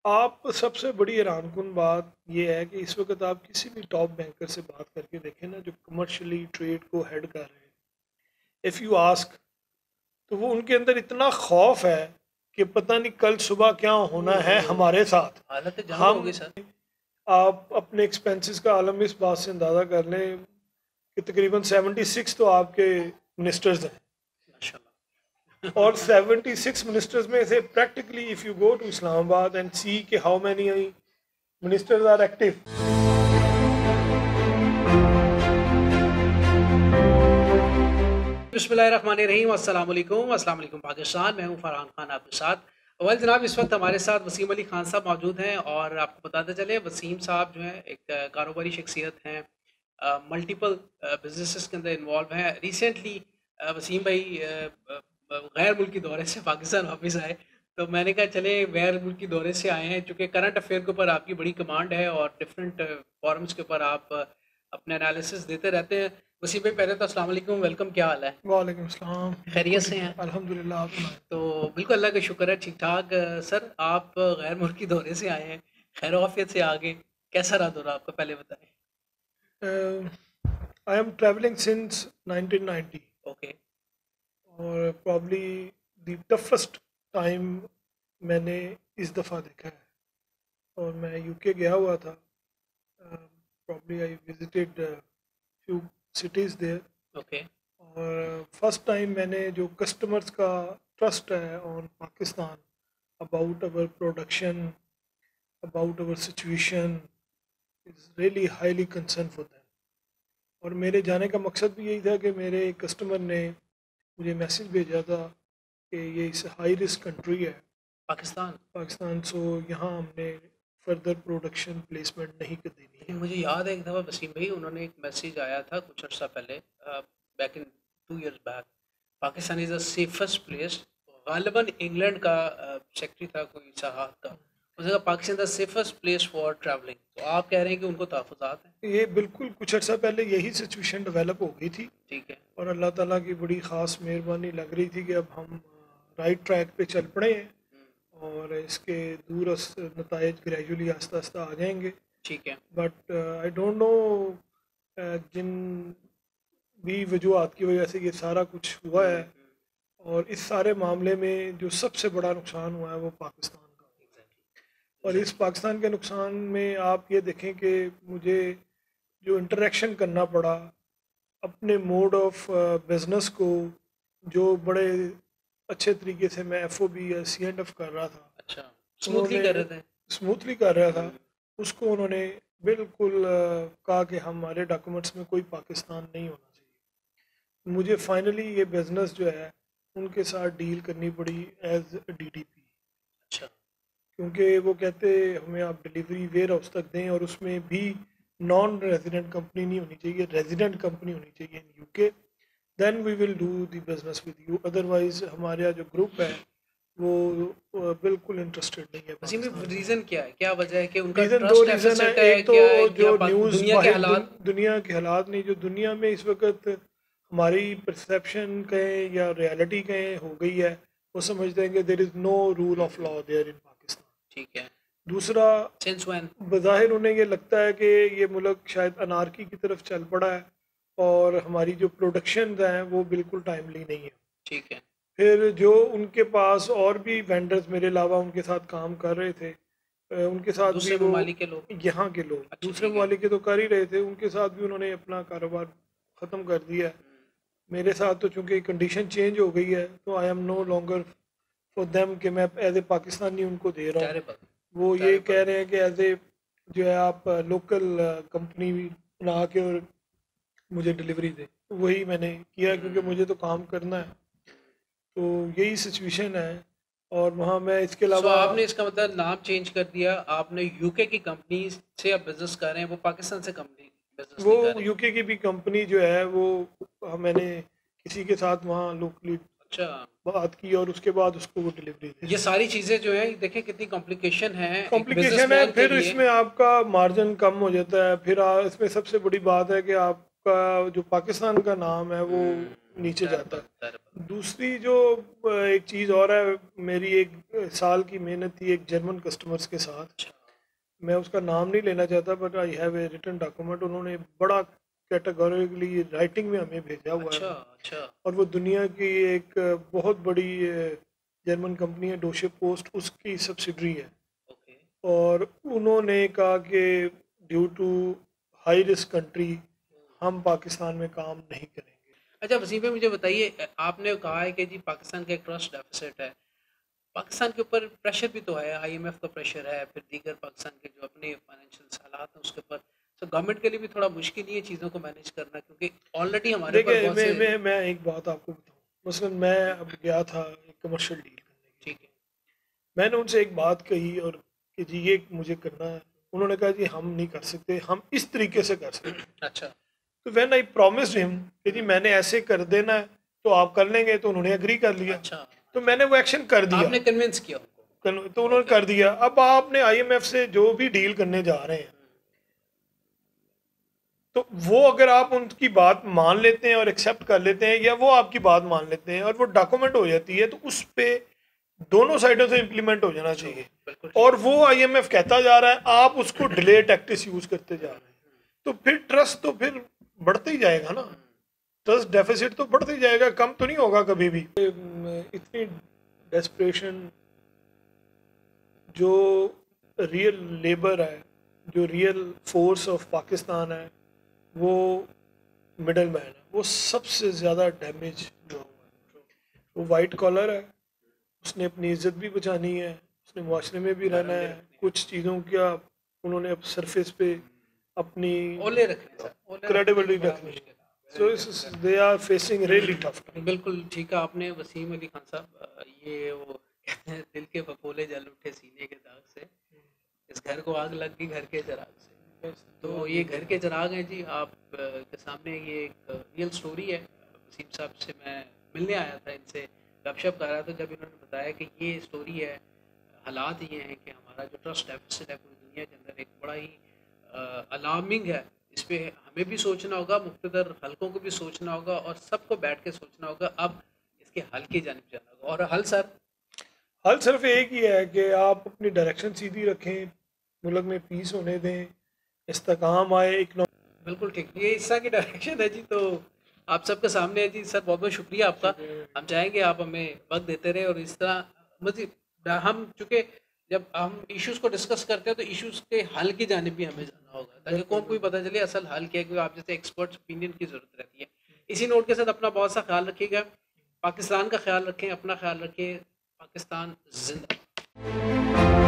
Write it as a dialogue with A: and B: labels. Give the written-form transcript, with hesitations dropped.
A: आप सबसे बड़ी हैरानकुन बात ये है कि इस वक्त आप किसी भी टॉप बैंकर से बात करके देखें ना, जो कमर्शियली ट्रेड को हेड कर रहे हैं, इफ़ यू आस्क, तो वो उनके अंदर इतना खौफ है कि पता नहीं कल सुबह क्या होना है हमारे साथ।
B: हालत जंग हो
A: हम
B: गई सर।
A: आप अपने एक्सपेंसेस का आलम इस बात से अंदाज़ा कर लें कि तकरीबन 76 तो आपके मिनिस्टर्स हैं,
B: माशाल्लाह।
A: और 76 मिनिस्टर्स में से practically if you go to Islamabad and see कि how many ministers are active.
B: बिस्मिल्लाहिर्रहमानिर्रहीम, अस्सलाम वालेकुम, अस्सलाम वालेकुम पाकिस्तान। मैं हूं फरहान खान आपके साथ। वेल जनाब, इस वक्त हमारे साथ वसीम अली खान साहब मौजूद हैं और आपको बताते चले वसीम साहब जो हैं एक कारोबारी शख्सियत हैं, मल्टीपल बिजनेसेस के अंदर इन्वॉल्व हैं। रिसेंटली वसीम भाई गैर मुल्की दौरे से पाकिस्तान वापस आए, तो मैंने कहा चले गैर मुल्की दौरे से आए हैं, चूँकि करंट अफेयर के ऊपर आपकी बड़ी कमांड है और डिफरेंट फॉरम्स के ऊपर आप अपने एनालिसिस देते रहते हैं। वसीम भाई, पहले तो अस्सलाम वालेकुम, वेलकम, क्या हाल है?
A: वालेकुम सलाम।
B: खैरियत
A: बिल्कुल
B: से
A: ठीक है,
B: हैं?
A: अल्हम्दुलिल्लाह। आप सुनाएं।
B: तो बिल्कुल अल्लाह का शुक्र है, ठीक-ठाक। सर, आप गैर मुल्की दौरे से आए हैं, खैर-ओ-आफियत से आ गए। कैसा रहा दौरा आपका, पहले बताएँ?
A: I am travelling since 1990,
B: okay.
A: और प्रॉब्ली द टफेस्ट टाइम मैंने इस दफ़ा देखा है। और मैं यूके गया हुआ था, probably I visited few cities there.
B: Okay.
A: और फर्स्ट टाइम मैंने जो कस्टमर्स का ट्रस्ट है on Pakistan, about our production, about our situation, is really highly concern for them. और मेरे जाने का मकसद भी यही था कि मेरे कस्टमर ने मुझे मैसेज भेजा था कि ये इस हाई रिस्क कंट्री है
B: पाकिस्तान।
A: पाकिस्तान, सो यहाँ हमने फर्दर प्रोडक्शन प्लेसमेंट नहीं कर देनी है।
B: लेकिन मुझे याद है एक दफ़ा वसीम भाई, उन्होंने एक मैसेज आया था कुछ अर्सा पहले, back in 2 years back, Pakistan is the safest place. गालिबन इंग्लैंड का सेक्रेटरी था कोई साहब का, उसने कहा Pakistan the safest place for travelling. तो आप कह रहे हैं कि उनको तहफ़्फ़ुज़ात हैं?
A: ये बिल्कुल कुछ अर्सा पहले यही सिचुएशन डेवलप हो गई थी,
B: ठीक है।
A: और अल्लाह ताला की बड़ी ख़ास मेहरबानी लग रही थी कि अब हम राइट ट्रैक पे चल पड़े हैं,
B: हुँ,
A: और इसके दूर नताइज ग्रेजुअली आस्ता आस्ता आ जाएंगे।
B: ठीक है।
A: बट आई डोंट नो जिन भी वजूहत की वजह से ये सारा कुछ हुआ है,
B: हुँ,
A: और इस सारे मामले में जो सबसे बड़ा नुकसान हुआ है वो पाकिस्तान का।
B: एग्ज़ैक्टली,
A: और इस
B: एग्ज़ैक्टली।
A: पाकिस्तान के नुकसान में आप ये देखें कि मुझे जो इंटरेक्शन करना पड़ा अपने मोड ऑफ बिजनेस को, जो बड़े अच्छे तरीके से मैं एफओबी या सी एंड एफ कर रहा था,
B: अच्छा, स्मूथली
A: उन्होंने
B: कर रहे थे?
A: स्मूथली कर रहा था,
B: हुँ,
A: उसको उन्होंने बिल्कुल कहा कि हमारे डॉक्यूमेंट्स में कोई पाकिस्तान नहीं होना चाहिए। मुझे फाइनली ये बिज़नेस जो है उनके साथ डील करनी पड़ी एज डीडीपी,
B: अच्छा।
A: क्योंकि वो कहते हमें आप डिलीवरी वेयर हाउस तक दें, और उसमें भी नॉन रेजिडेंट कंपनी नहीं होनी चाहिए, रेजिडेंट कंपनी होनी चाहिए in UK, then we will do the business with you, otherwise हमारा जो ग्रुप है वो बिल्कुल इंटरेस्टेड नहीं है
B: वसीम भाई,
A: पाकिस्तान में।
B: रीज़न क्या है? क्या वजह है कि उनका
A: रीज़न दो
B: ट्रस्ट
A: रीज़न है।
B: डेफ़िसिट है,
A: एक तो
B: क्या है,
A: जो
B: या
A: न्यूज़
B: दुनिया के
A: बाहर
B: हालात?
A: दुनिया के हालात नहीं, जो दुनिया में इस वक्त हमारी परसेप्शन कहें या रियलिटी कहें हो गई है, वो समझते हैं कि there is no rule of law there in Pakistan.
B: ठीक है।
A: दूसरा,
B: सिंस व्हेन?
A: बज़ाहिर उन्हें ये लगता है कि ये मुल्क शायद अनारकी की तरफ चल पड़ा है, और हमारी जो प्रोडक्शन हैं वो बिल्कुल टाइमली नहीं है।
B: ठीक है।
A: फिर जो उनके पास और भी वेंडर्स मेरे अलावा उनके साथ काम कर रहे थे, उनके साथ भी
B: दूसरे
A: वो
B: ममालिक के लोग?
A: यहाँ के लोग
B: अच्छा,
A: दूसरे
B: ठीक है।
A: ममालिक के तो कर ही रहे थे, उनके साथ भी उन्होंने अपना कारोबार ख़त्म कर दिया है।
B: हुँ,
A: मेरे साथ तो चूंकि कंडीशन चेंज हो गई है, तो I am no longer for them कि मैं एज ए पाकिस्तानी उनको दे रहा हूँ।
B: टेरिबल,
A: वो ये
B: टेरिबल।
A: कह रहे हैं कि एज ए जो है आप लोकल कंपनी बना के और मुझे डिलीवरी दे। तो वही मैंने किया, क्योंकि
B: हुँ,
A: मुझे तो काम करना है।
B: हुँ।
A: तो यही सिचुएशन है। और वहाँ मैं इसके
B: सो
A: अलावा
B: आपने इसका मतलब नाम चेंज कर दिया, आपने यूके की कंपनी से आप बिज़नेस कर रहे हैं, वो पाकिस्तान से कंपनी बिज़नेस
A: वो
B: नहीं कर रही?
A: यूके की भी कंपनी जो है वो मैंने किसी के साथ वहाँ लोकली
B: अच्छा,
A: बात की, और उसके बाद उसको वो डिलीवरी दे
B: ये
A: दी।
B: सारी चीज़ें जो हैं, देखें कितनी कॉम्प्लिकेशन है एक
A: कॉम्प्लिकेशन है,
B: बिज़नेसमैन के
A: फिर
B: लिए।
A: इसमें आपका मार्जिन कम हो जाता है, फिर इसमें सबसे बड़ी बात है कि आपका जो पाकिस्तान का नाम है वो
B: हुँ,
A: नीचे जाता है।
B: terrible।
A: दूसरी जो एक चीज़ और है, मेरी एक साल की मेहनत थी एक जर्मन कस्टमर्स के साथ।
B: अच्छा
A: मैं उसका नाम नहीं लेना चाहता, but I have a written document. उन्होंने बड़ा कैटेगोरिकली राइटिंग में हमें भेजा हुआ
B: अच्छा
A: है,
B: अच्छा।
A: और वो दुनिया की एक बहुत बड़ी जर्मन कंपनी है, डोशे पोस्ट, उसकी सब्सिडरी है।
B: ओके।
A: और उन्होंने कहा कि due to high risk country हम पाकिस्तान में काम नहीं करेंगे।
B: अच्छा वसीम भाई मुझे बताइए, आपने कहा है कि जी पाकिस्तान का एक ट्रस्ट डेफिसिट है। पाकिस्तान के ऊपर प्रेशर भी तो है, आईएमएफ का प्रेशर है, फिर दीगर पाकिस्तान के जो अपने फाइनेंशियल हालात हैं उसके ऊपर। तो गवर्नमेंट के लिए भी थोड़ा मुश्किल ही है चीज़ों को मैनेज करना, क्योंकि ऑलरेडी हमारे ऊपर
A: देखिए,
B: बहुत से।
A: मैं एक बात आपको बताऊं। मसलन मैं अब गया था एक कमर्शियल डील करने के
B: ठीक
A: लिए।
B: है।
A: मैंने उनसे एक बात कही और कि जी ये मुझे करना है। उन्होंने कहा जी हम नहीं कर सकते, हम इस तरीके से कर सकते हैं।
B: अच्छा
A: तो व्हेन आई प्रॉमिस्ड हिम कि जी मैंने ऐसे कर देना है तो आप कर लेंगे, तो उन्होंने एग्री कर लिया।
B: अच्छा
A: तो
B: अच्छा।
A: मैंने वो एक्शन कर दिया।
B: आपने कन्विंस किया उनको।
A: तो उन्होंने
B: ओके।
A: कर दिया। अब आपने आईएमएफ से जो भी डील करने जा रहे हैं, तो वो अगर आप उनकी बात मान लेते हैं और एक्सेप्ट कर लेते हैं, या वो आपकी बात मान लेते हैं और वो डॉक्यूमेंट हो जाती है, तो उस पे दोनों साइडों से इम्प्लीमेंट हो जाना चाहिए।
B: बिल्कुल ठीक
A: और
B: है।
A: वो आईएमएफ कहता जा रहा है, आप उसको डिले टैक्टिस यूज करते जा रहे हैं, तो फिर ट्रस्ट तो फिर बढ़ते ही जाएगा ना। ट्रस्ट डेफिसिट तो बढ़ते ही जाएगा, कम तो नहीं होगा कभी भी। इतनी डेस्परेशन, जो रियल लेबर है, जो रियल फोर्स ऑफ पाकिस्तान है, वो मिडल मैन है, वो सबसे ज़्यादा डैमेज हुआ हुआ है। वो वाइट कॉलर है, उसने अपनी इज्जत भी बचानी है, उसने मुआशरे में भी रहना है। कुछ चीज़ों का उन्होंने अब सरफेस पे अपनी
B: ओले रखने सर, ओले रखने
A: क्रेडिबिलिटी
B: बड़ा
A: रखनी है।
B: मुश्किल है।
A: So they are facing really tough time.
B: बिल्कुल ठीक है आपने वसीम अली खान साहब। ये वो कहते हैं दिल के फफोले जल उठे सीने के दाग से, इस घर को आग लग गई घर के चिराग से। तो ये घर के चिराग हैं जी। आप के सामने ये एक रियल स्टोरी है। वसीम साहब से मैं मिलने आया था, इनसे गपशप कर रहा था, जब इन्होंने बताया कि ये स्टोरी है, हालात ये हैं कि हमारा जो ट्रस्ट डेफिसिट है पूरी दुनिया के अंदर एक बड़ा ही अलार्मिंग है। इस पे हमें भी सोचना होगा, मुख्तदर हलकों को भी सोचना होगा, और सबको बैठ के सोचना होगा अब इसके हल की जानिब जाना होगा। और हल सर
A: हल सिर्फ एक ही है कि आप अपनी डायरेक्शन सीधी रखें, मुल्क में पीस होने दें, इस्तेकाम आए, इकनॉमी।
B: बिल्कुल ठीक, ये हिस्सा की डायरेक्शन है जी। तो आप सबके सामने है जी। सर बहुत बहुत शुक्रिया आपका। हम चाहेंगे आप हमें वक्त देते रहे, और इस तरह मतलब हम चूँकि जब हम इश्यूज़ को डिस्कस करते हैं तो इश्यूज़ के हल की जानिब भी हमें जाना होगा, ताकि कौन को भी पता चले असल हल क्या है, क्योंकि आप जैसे एक्सपर्ट्स ओपिनियन की ज़रूरत रहती है। इसी नोट के साथ अपना बहुत सा ख्याल रखिएगा, पाकिस्तान का ख्याल रखें, अपना ख्याल रखें। पाकिस्तान जिंदा।